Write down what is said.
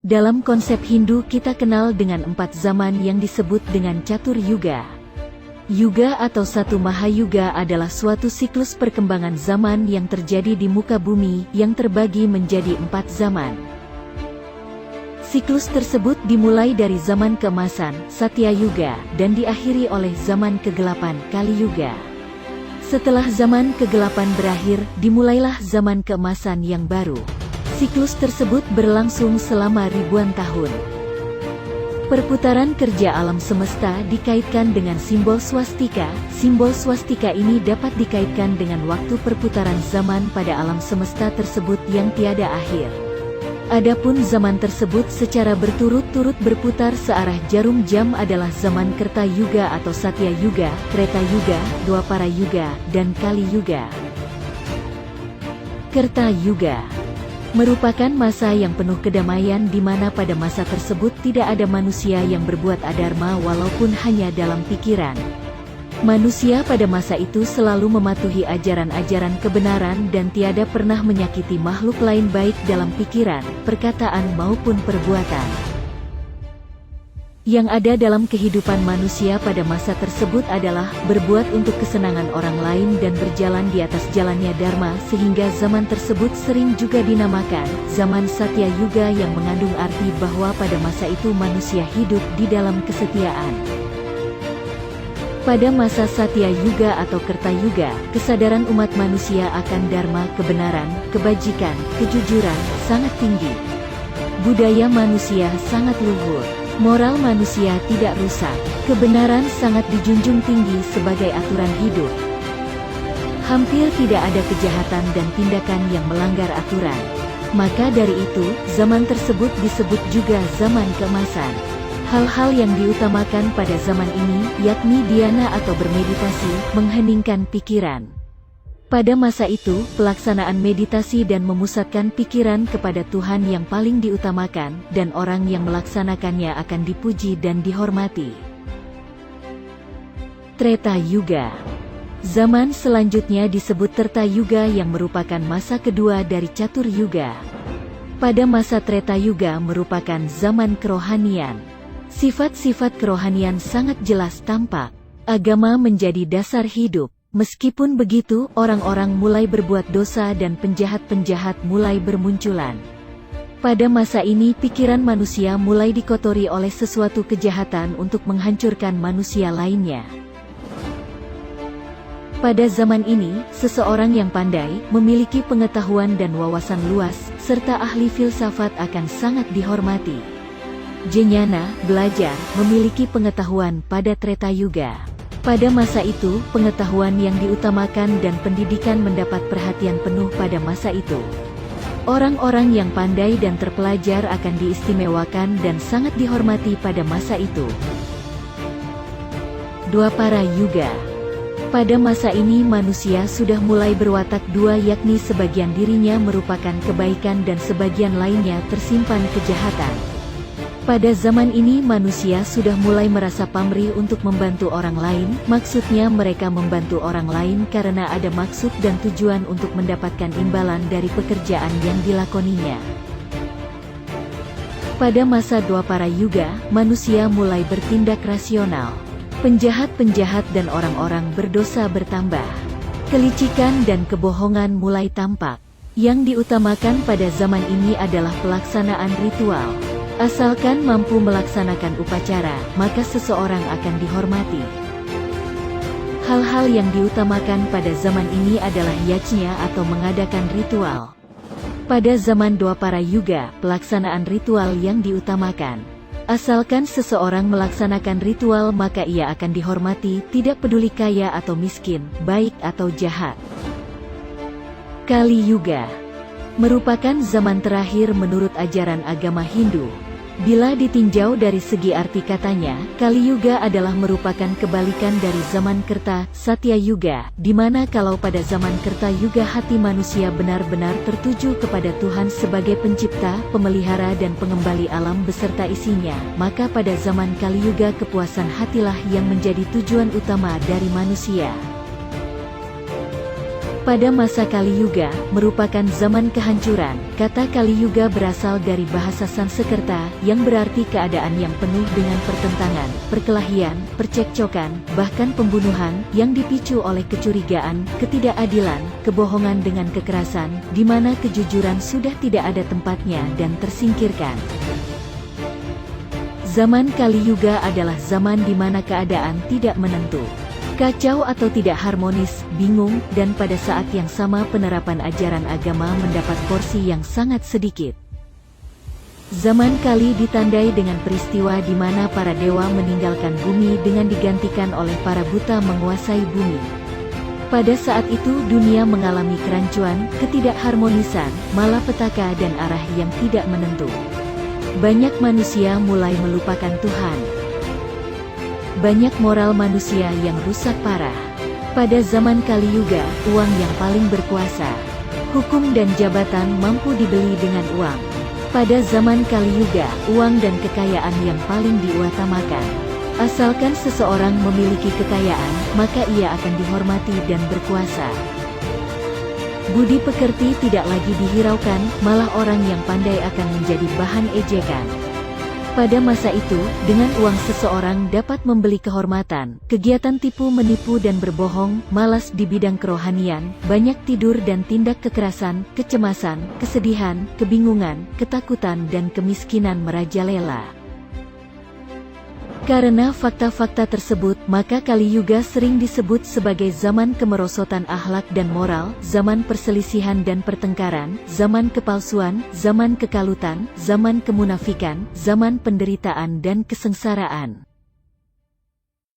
Dalam konsep Hindu kita kenal dengan 4 zaman yang disebut dengan Catur Yuga. Yuga atau satu Mahayuga adalah suatu siklus perkembangan zaman yang terjadi di muka bumi yang terbagi menjadi 4 zaman. Siklus tersebut dimulai dari zaman keemasan, Satya Yuga, dan diakhiri oleh zaman kegelapan, Kali Yuga. Setelah zaman kegelapan berakhir, dimulailah zaman keemasan yang baru. Siklus tersebut berlangsung selama ribuan tahun. Perputaran kerja alam semesta dikaitkan dengan simbol swastika. Simbol swastika ini dapat dikaitkan dengan waktu perputaran zaman pada alam semesta tersebut yang tiada akhir. Adapun zaman tersebut secara berturut-turut berputar searah jarum jam adalah zaman Kerta Yuga atau Satya Yuga, Treta Yuga, Dwapara Yuga, dan Kali Yuga. Kerta Yuga merupakan masa yang penuh kedamaian di mana pada masa tersebut tidak ada manusia yang berbuat adharma walaupun hanya dalam pikiran. Manusia pada masa itu selalu mematuhi ajaran-ajaran kebenaran dan tiada pernah menyakiti makhluk lain baik dalam pikiran, perkataan maupun perbuatan. Yang ada dalam kehidupan manusia pada masa tersebut adalah berbuat untuk kesenangan orang lain dan berjalan di atas jalannya Dharma, sehingga zaman tersebut sering juga dinamakan zaman Satya Yuga yang mengandung arti bahwa pada masa itu manusia hidup di dalam kesetiaan. Pada masa Satya Yuga atau Kerta Yuga, kesadaran umat manusia akan Dharma, kebenaran, kebajikan, kejujuran, sangat tinggi. Budaya manusia sangat luhur. Moral manusia tidak rusak, kebenaran sangat dijunjung tinggi sebagai aturan hidup. Hampir tidak ada kejahatan dan tindakan yang melanggar aturan. Maka dari itu, zaman tersebut disebut juga zaman keemasan. Hal-hal yang diutamakan pada zaman ini, yakni dhyana atau bermeditasi, mengheningkan pikiran. Pada masa itu, pelaksanaan meditasi dan memusatkan pikiran kepada Tuhan yang paling diutamakan, dan orang yang melaksanakannya akan dipuji dan dihormati. Treta Yuga. Zaman selanjutnya disebut Treta Yuga yang merupakan masa kedua dari Catur Yuga. Pada masa Treta Yuga merupakan zaman kerohanian. Sifat-sifat kerohanian sangat jelas tampak. Agama menjadi dasar hidup. Meskipun begitu, orang-orang mulai berbuat dosa dan penjahat-penjahat mulai bermunculan. Pada masa ini pikiran manusia mulai dikotori oleh sesuatu kejahatan untuk menghancurkan manusia lainnya. Pada zaman ini, seseorang yang pandai, memiliki pengetahuan dan wawasan luas, serta ahli filsafat akan sangat dihormati. Jnana, belajar, memiliki pengetahuan pada Treta Yuga. Pada masa itu, pengetahuan yang diutamakan dan pendidikan mendapat perhatian penuh pada masa itu. Orang-orang yang pandai dan terpelajar akan diistimewakan dan sangat dihormati pada masa itu. Dwapara Yuga. Pada masa ini manusia sudah mulai berwatak dua, yakni sebagian dirinya merupakan kebaikan dan sebagian lainnya tersimpan kejahatan. Pada zaman ini manusia sudah mulai merasa pamrih untuk membantu orang lain, maksudnya mereka membantu orang lain karena ada maksud dan tujuan untuk mendapatkan imbalan dari pekerjaan yang dilakoninya. Pada masa Dwapara Yuga, manusia mulai bertindak rasional. Penjahat-penjahat dan orang-orang berdosa bertambah. Kelicikan dan kebohongan mulai tampak. Yang diutamakan pada zaman ini adalah pelaksanaan ritual. Asalkan mampu melaksanakan upacara, maka seseorang akan dihormati. Hal-hal yang diutamakan pada zaman ini adalah yajna atau mengadakan ritual. Pada zaman Dwapara Yuga, pelaksanaan ritual yang diutamakan. Asalkan seseorang melaksanakan ritual maka ia akan dihormati, tidak peduli kaya atau miskin, baik atau jahat. Kali Yuga merupakan zaman terakhir menurut ajaran agama Hindu. Bila ditinjau dari segi arti katanya, Kali Yuga adalah merupakan kebalikan dari zaman Kerta, Satya Yuga, di mana kalau pada zaman Kerta Yuga hati manusia benar-benar tertuju kepada Tuhan sebagai pencipta, pemelihara dan pengembali alam beserta isinya, maka pada zaman Kali Yuga kepuasan hatilah yang menjadi tujuan utama dari manusia. Pada masa Kali Yuga, merupakan zaman kehancuran. Kata Kali Yuga berasal dari bahasa Sanskerta, yang berarti keadaan yang penuh dengan pertentangan, perkelahian, percekcokan, bahkan pembunuhan, yang dipicu oleh kecurigaan, ketidakadilan, kebohongan dengan kekerasan, di mana kejujuran sudah tidak ada tempatnya dan tersingkirkan. Zaman Kali Yuga adalah zaman di mana keadaan tidak menentu. Kacau atau tidak harmonis, bingung, dan pada saat yang sama penerapan ajaran agama mendapat porsi yang sangat sedikit. Zaman Kali ditandai dengan peristiwa di mana para dewa meninggalkan bumi dengan digantikan oleh para buta menguasai bumi. Pada saat itu dunia mengalami kerancuan, ketidakharmonisan, malapetaka dan arah yang tidak menentu. Banyak manusia mulai melupakan Tuhan. Banyak moral manusia yang rusak parah. Pada zaman Kali Yuga, uang yang paling berkuasa. Hukum dan jabatan mampu dibeli dengan uang. Pada zaman Kali Yuga, uang dan kekayaan yang paling diutamakan. Asalkan seseorang memiliki kekayaan, maka ia akan dihormati dan berkuasa. Budi pekerti tidak lagi dihiraukan, malah orang yang pandai akan menjadi bahan ejekan. Pada masa itu, dengan uang seseorang dapat membeli kehormatan. Kegiatan tipu menipu dan berbohong, malas di bidang kerohanian, banyak tidur dan tindak kekerasan, kecemasan, kesedihan, kebingungan, ketakutan dan kemiskinan merajalela. Karena fakta-fakta tersebut, maka Kali Yuga sering disebut sebagai zaman kemerosotan akhlak dan moral, zaman perselisihan dan pertengkaran, zaman kepalsuan, zaman kekalutan, zaman kemunafikan, zaman penderitaan dan kesengsaraan.